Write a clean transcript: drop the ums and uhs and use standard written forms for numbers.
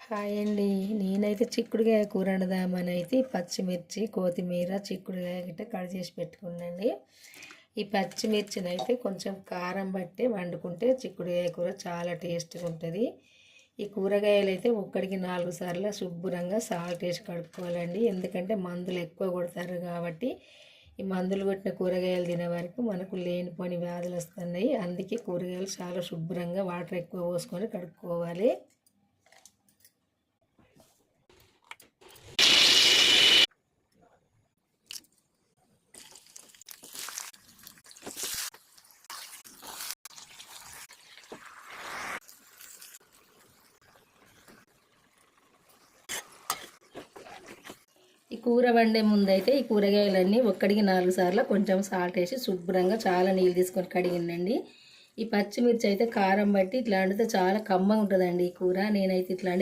Hi అండి. నేనైతే చిక్కుడుకాయ కూర వండుదామని అయితే పచ్చిమిర్చి, కొత్తిమీర, చిక్కుడుకాయ గిట్ట కట్ చేసి పెట్టుకున్నాండి. ఈ పచ్చిమిర్చిని అయితే కొంచెం కారం బట్టి వండుకుంటే చిక్కుడుకాయ కూర చాలా టేస్ట్గా ఉంటుంది. ఈ కూరగాయలు అయితే ఒక్కడికి 4 సార్లు శుభ్రంగా సాల్ట్ వేసి కడుక్కోవాలండి. ఎందుకంటే మందులు ఎక్కువ కొడతారు కాబట్టి ఈ మందులు కొట్టిన కూరగాయలు తినే వరకు మనకు లేనిపోని వ్యాధులు వస్తున్నాయి. అందుకే కూరగాయలు చాలా శుభ్రంగా వాటర్ ఎక్కువ పోసుకొని కడుక్కోవాలి. ఈ కూర వండే ముందైతే ఈ కూరగాయలన్నీ ఒక్కడికి 4 సార్లు కొంచెం సాల్ట్ వేసి శుభ్రంగా చాలా నీళ్ళు తీసుకొని కడిగిందండి. ఈ పచ్చిమిర్చి అయితే కారం బట్టి ఇట్లా వండితే చాలా కమ్మగా ఉంటుందండి ఈ కూర. నేనైతే ఇట్లా